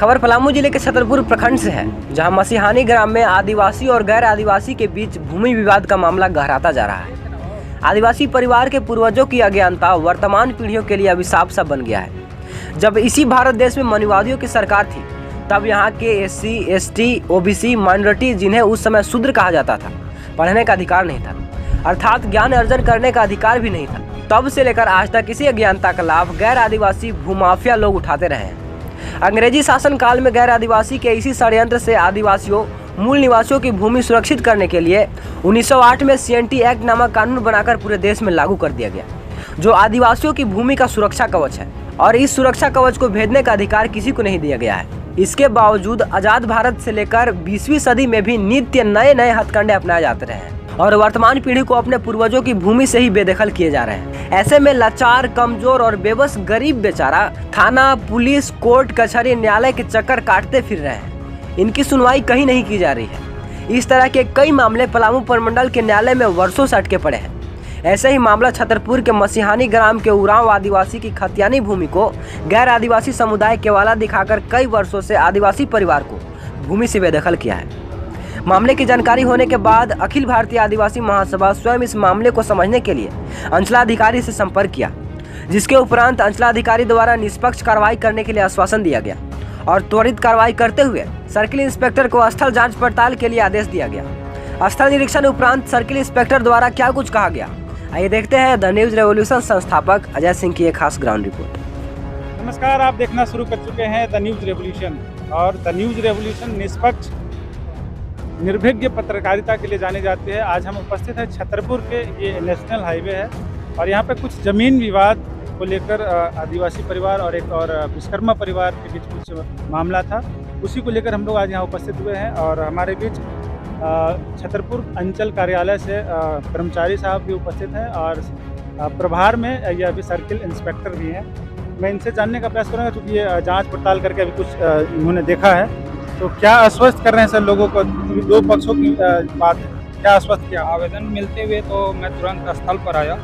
खबर पलामू जिले के छतरपुर प्रखंड से है, जहां मसीहानी ग्राम में आदिवासी और गैर आदिवासी के बीच भूमि विवाद का मामला गहराता जा रहा है। आदिवासी परिवार के पूर्वजों की अज्ञानता वर्तमान पीढ़ियों के लिए अभिशाप सा बन गया है। जब इसी भारत देश में मनुवादियों की सरकार थी, तब यहाँ के SC, ST, OBC माइनॉरिटी, जिन्हें उस समय शूद्र कहा जाता था, पढ़ने का अधिकार नहीं था, अर्थात ज्ञान अर्जन करने का अधिकार भी नहीं था। तब से लेकर आज तक इसी अज्ञानता का लाभ गैर आदिवासी भूमाफिया लोग उठाते रहे हैं। अंग्रेजी शासन काल में गैर आदिवासी के इसी षड्यंत्र से आदिवासियों मूल निवासियों की भूमि सुरक्षित करने के लिए 1908 में CNT एक्ट नामक कानून बनाकर पूरे देश में लागू कर दिया गया, जो आदिवासियों की भूमि का सुरक्षा कवच है। और इस सुरक्षा कवच को भेदने का अधिकार किसी को नहीं दिया गया है। इसके बावजूद आजाद भारत से लेकर 20वीं सदी में भी नित्य नए नए हथकंडे अपनाए जाते रहे हैं और वर्तमान पीढ़ी को अपने पूर्वजों की भूमि से ही बेदखल किए जा रहे हैं। ऐसे में लाचार, कमजोर और बेबस गरीब बेचारा थाना, पुलिस, कोर्ट, कचहरी, न्यायालय के चक्कर काटते फिर रहे हैं। इनकी सुनवाई कहीं नहीं की जा रही है। इस तरह के कई मामले पलामू प्रमंडल के न्यायालय में वर्षों से अटके पड़े हैं। ऐसे ही मामला छतरपुर के मसीहानी ग्राम के उरांव आदिवासी की खतियानी भूमि को गैर आदिवासी समुदाय केवाला दिखाकर कई वर्षों से आदिवासी परिवार को भूमि से बेदखल किया है। मामले की जानकारी होने के बाद अखिल भारतीय आदिवासी महासभा स्वयं इस मामले को समझने के लिए अंचलाधिकारी से संपर्क किया, जिसके उपरांत अंचलाधिकारी द्वारा निष्पक्ष कार्रवाई करने के लिए आश्वासन दिया गया और त्वरित कार्रवाई करते हुए सर्किल इंस्पेक्टर को स्थल जांच पड़ताल के लिए आदेश दिया गया। स्थल निरीक्षण उपरांत सर्किल इंस्पेक्टर द्वारा क्या कुछ कहा गया, आइए देखते हैं द न्यूज रेवोल्यूशन संस्थापक अजय सिंह की एक खास ग्राउंड रिपोर्ट। नमस्कार, आप देखना शुरू कर चुके हैं द न्यूज रेवोल्यूशन। और द न्यूज रेवोल्यूशन निष्पक्ष निर्भीक पत्रकारिता के लिए जाने जाते हैं। आज हम उपस्थित हैं छतरपुर के, ये नेशनल हाईवे है और यहाँ पे कुछ ज़मीन विवाद को लेकर आदिवासी परिवार और एक और विश्वकर्मा परिवार के बीच कुछ मामला था, उसी को लेकर हम लोग आज यहाँ उपस्थित हुए हैं। और हमारे बीच छतरपुर अंचल कार्यालय से कर्मचारी साहब भी उपस्थित हैं और प्रभार में ये अभी सर्किल इंस्पेक्टर भी हैं। मैं इनसे जानने का प्रयास करूँगा, क्योंकि ये जांच पड़ताल करके अभी कुछ इन्होंने देखा है। तो क्या आश्वस्त कर रहे हैं सर लोगों को? दो पक्षों की बात है, क्या आश्वस्त किया? आवेदन मिलते हुए तो मैं तुरंत स्थल पर आया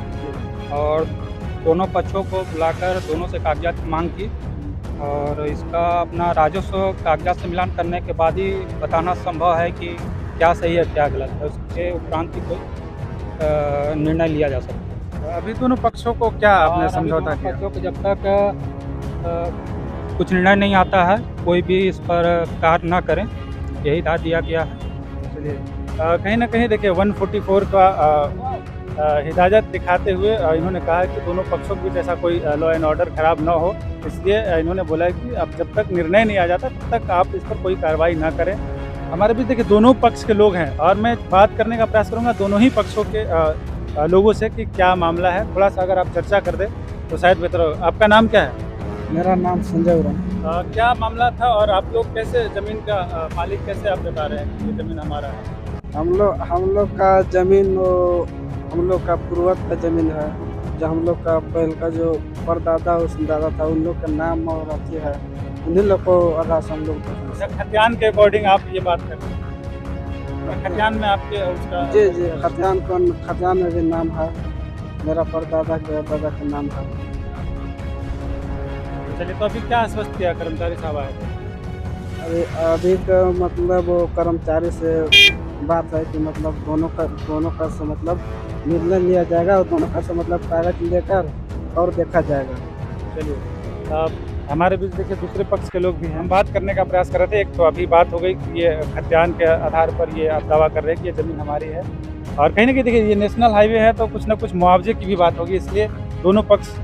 और दोनों पक्षों को बुलाकर दोनों से कागजात की मांग की और इसका अपना राजस्व कागजात से मिलान करने के बाद ही बताना संभव है कि क्या सही है क्या गलत है। उसके उपरांत ही कोई निर्णय लिया जा सकता है। अभी दोनों पक्षों को क्या आपने समझौता किया? पक्षों को जब तक कुछ निर्णय नहीं आता है, कोई भी इस पर कार्य न करें, यही दाद दिया गया है। चलिए, कहीं ना कहीं देखिए 144 का हिदायत दिखाते हुए इन्होंने कहा कि दोनों पक्षों के बीच ऐसा कोई लॉ एंड ऑर्डर खराब ना हो, इसलिए इन्होंने बोला कि अब जब तक निर्णय नहीं आ जाता तब तक आप इस पर कोई कार्रवाई ना करें। हमारे बीच देखिए दोनों पक्ष के लोग हैं और मैं बात करने का प्रयास करूँगा दोनों ही पक्षों के लोगों से कि क्या मामला है। थोड़ा सा अगर आप चर्चा कर दें तो शायद बेहतर हो। आपका नाम क्या है? मेरा नाम संजय उरांव। क्या मामला था और आप लोग कैसे ज़मीन का मालिक कैसे आप बता रहे हैं कि ये ज़मीन हमारा है? हम लोग का ज़मीन वो हम लोग का पूर्वज का ज़मीन है, जो हम लोग का पहले का जो परदादा दादा था उन लोग का नाम और अथी है, उन्हीं लोग को आधार हम लोग खतियान के अकॉर्डिंग आप ये बात कर रहे हैं? खतियान में आपके उसका जी खतियान में भी नाम है, मेरा परदादा के दादा का नाम है। चलिए, तो अभी क्या आश्वस्त किया कर्मचारी साहब आए? अभी का मतलब वो कर्मचारी से बात है कि मतलब दोनों का से मतलब निर्णय लिया जाएगा और दोनों का से मतलब कागज लेकर और देखा जाएगा। चलिए, हमारे बीच देखिए दूसरे पक्ष के लोग भी हैं। हम बात करने का प्रयास कर रहे थे। एक तो अभी बात हो गई कि ये खतियान के आधार पर ये आप दावा कर रहे हैं कि ये ज़मीन हमारी है, और कहीं ना कहीं देखिए ये नेशनल हाईवे है तो कुछ ना कुछ मुआवजे की भी बात होगी, इसलिए दोनों पक्ष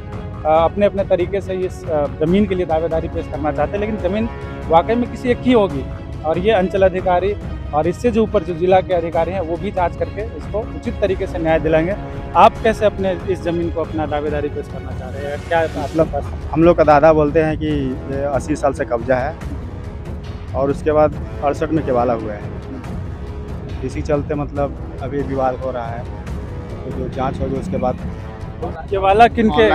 अपने अपने तरीके से इस ज़मीन के लिए दावेदारी पेश करना चाहते हैं। लेकिन ज़मीन वाकई में किसी एक ही होगी और ये अंचल अधिकारी और इससे जो ऊपर जो जिला के अधिकारी हैं वो भी जांच करके इसको उचित तरीके से न्याय दिलाएंगे। आप कैसे अपने इस ज़मीन को अपना दावेदारी पेश करना चाह रहे हैं? क्या मतलब? हम लोग का दादा बोलते हैं कि ये 80 साल से कब्जा है और उसके बाद 68 में केवाला हुआ है। इसी चलते मतलब अभी विवाद हो रहा है, तो जो जाँच होगी उसके बाद केवाला किनके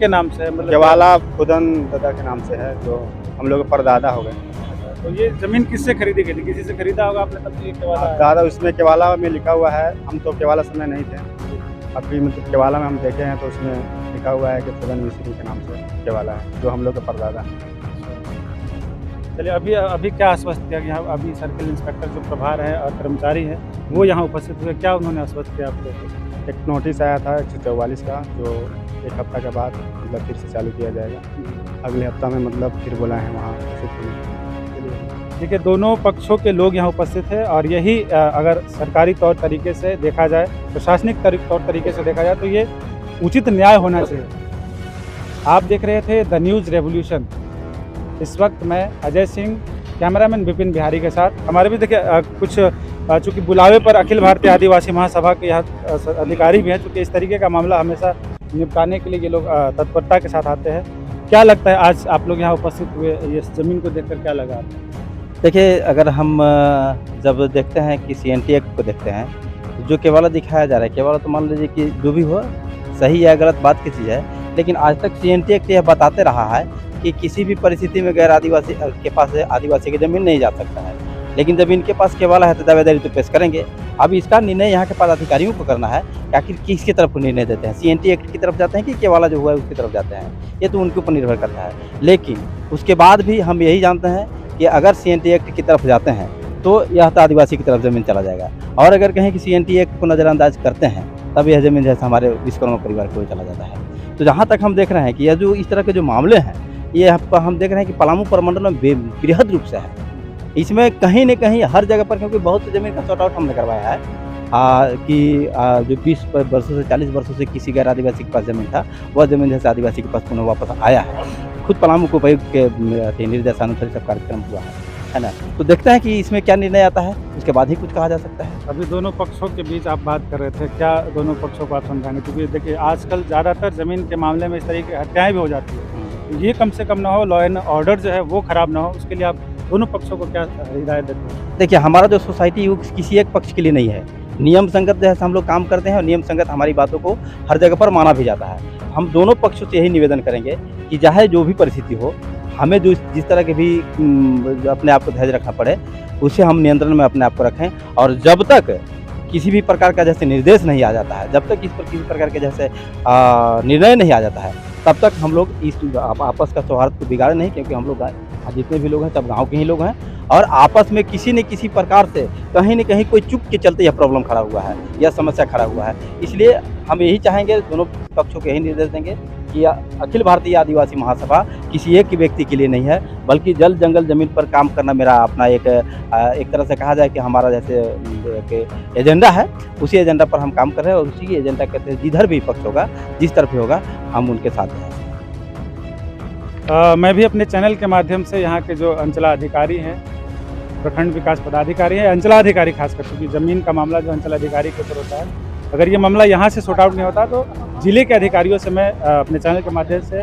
नाम से है? मतलब केवाला खुदन दादा के नाम से है, जो हम लोग के परदादा हो गए। तो ये ज़मीन किससे खरीदी गई थी? किसी से खरीदा होगा आपने तब? ये केवाला दादा उसमें केवाला में लिखा हुआ है। हम तो केवाला समय नहीं थे, अभी मतलब केवाला में हम देखे हैं तो उसमें लिखा हुआ है कि खुदन मिस्त्री के नाम से केवाला है, जो हम लोग के परदादा है। चलिए, अभी क्या आश्वस्त किया गया? अभी सर्किल इंस्पेक्टर जो प्रभार है और कर्मचारी है वो यहाँ उपस्थित हुए, क्या उन्होंने आश्वस्त किया आपको? एक नोटिस आया था 144 का, जो एक हफ्ता के बाद मतलब फिर से चालू किया जाएगा। अगले हफ्ता में मतलब फिर बोला है वहाँ शिफ्ट होने के लिए। देखिए, दोनों पक्षों के लोग यहाँ उपस्थित हैं और यही अगर सरकारी तौर तरीके से देखा जाए, प्रशासनिक तौर तरीके से देखा जाए तो ये उचित न्याय होना चाहिए। आप देख रहे थे द न्यूज़ रेवोल्यूशन। इस वक्त मैं अजय सिंह, कैमरामैन विपिन बिहारी के साथ। हमारे भी देखिए कुछ चूँकि बुलावे पर अखिल भारतीय आदिवासी महासभा के यहाँ अधिकारी भी हैं, चूँकि इस तरीके का मामला हमेशा निपटाने के लिए ये लोग तत्परता के साथ आते हैं। क्या लगता है आज आप लोग यहाँ उपस्थित हुए, ये ज़मीन को देखकर क्या लगा आपको? देखिए, अगर हम जब देखते हैं कि CNT एक्ट को देखते हैं तो जो केवल दिखाया जा रहा है, केवल तो मान लीजिए कि जो भी हो सही या गलत बात की चीज़ है, लेकिन आज तक CNT एक्ट यह बताते रहा है कि किसी भी परिस्थिति में गैर आदिवासी के पास आदिवासी की ज़मीन नहीं जा सकता है। लेकिन जब इनके पास केवल है तो दावेदारी तो पेश करेंगे। अब इसका निर्णय यहाँ के पदाधिकारियों को करना है कि आखिर किसकी तरफ निर्णय देते हैं, CNT एक्ट की तरफ जाते हैं कि केवल जो हुआ है उसकी तरफ जाते हैं, ये तो उनके ऊपर निर्भर करता है। लेकिन उसके बाद भी हम यही जानते हैं कि अगर CNT एक्ट की तरफ जाते हैं तो यह तो आदिवासी की तरफ ज़मीन चला जाएगा, और अगर कहें कि CNT एक्ट को नज़रअंदाज करते हैं तब यह ज़मीन जैसे हमारे विश्वकर्मा परिवार को चला जाता है। तो जहाँ तक हम देख रहे हैं कि यह जो इस तरह के जो मामले हैं, ये हम देख रहे हैं कि पलामू प्रमंडल में बृहद रूप से है। इसमें कहीं न कहीं हर जगह पर, क्योंकि बहुत सी ज़मीन का सॉर्ट आउट हमने करवाया है कि जो 20 वर्षों से 40 वर्षों से किसी गैर आदिवासी के पास ज़मीन था, वह ज़मीन जैसे आदिवासी के पास पुनः वापस आया है। खुद पलामू को उपायुक्त के निर्देशानुसार सब कार्यक्रम हुआ है ना। तो देखते हैं कि इसमें क्या निर्णय आता है, उसके बाद ही कुछ कहा जा सकता है। अभी दोनों पक्षों के बीच आप बात कर रहे थे, क्या दोनों पक्षों को आप समझाएंगे? क्योंकि देखिए, आजकल ज़्यादातर ज़मीन के मामले में इस तरीके की हत्याएँ भी हो जाती है। ये कम से कम ना हो, लॉ एंड ऑर्डर जो है वो खराब ना हो, उसके लिए आप दोनों पक्षों को क्या हिदायत देते हैं? देखिए, हमारा जो सोसाइटी वो किसी एक पक्ष के लिए नहीं है। नियम संगत जैसे हम लोग काम करते हैं और नियम संगत हमारी बातों को हर जगह पर माना भी जाता है। हम दोनों पक्षों से यही निवेदन करेंगे कि चाहे जो भी परिस्थिति हो, हमें जो जिस तरह के भी अपने आप को धैर्य रखना पड़े, उसे हम नियंत्रण में अपने आप को रखें। और जब तक किसी भी प्रकार का जैसे निर्देश नहीं आ जाता है, जब तक इस पर किसी प्रकार के जैसे निर्णय नहीं आ जाता है, तब तक हम लोग इस आपस का सौहार्द को बिगाड़े नहीं। क्योंकि हम लोग जितने भी लोग हैं सब गांव के ही लोग हैं, और आपस में किसी न किसी प्रकार से कहीं न कहीं कोई चूक के चलते यह प्रॉब्लम खड़ा हुआ है, यह समस्या खड़ा हुआ है। इसलिए हम यही चाहेंगे, दोनों पक्षों को यही निर्देश देंगे कि अखिल भारतीय आदिवासी महासभा किसी एक व्यक्ति के लिए नहीं है, बल्कि जल जंगल ज़मीन पर काम करना मेरा अपना एक तरह से कहा जाए कि हमारा जैसे एजेंडा है। उसी एजेंडा पर हम काम कर रहे हैं और उसी एजेंडा के तहत जिधर भी पक्ष होगा, जिस तरफ होगा, हम उनके साथ हैं। मैं भी अपने चैनल के माध्यम से यहाँ के जो अंचलाधिकारी हैं, प्रखंड विकास पदाधिकारी हैं, अंचलाधिकारी खास कर, क्योंकि ज़मीन का मामला जो अंचलाधिकारी के ऊपर होता है, अगर ये मामला यहाँ से सॉर्ट आउट नहीं होता तो जिले के अधिकारियों से मैं अपने चैनल के माध्यम से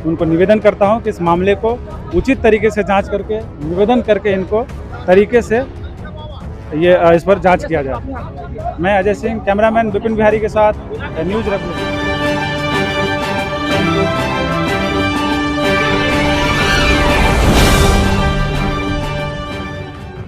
उनको निवेदन करता हूँ कि इस मामले को उचित तरीके से जांच करके, निवेदन करके इनको तरीके से ये इस पर जांच किया जाए। मैं अजय सिंह, कैमरामैन विपिन बिहारी के साथ न्यूज़ रेवोल्यूशन।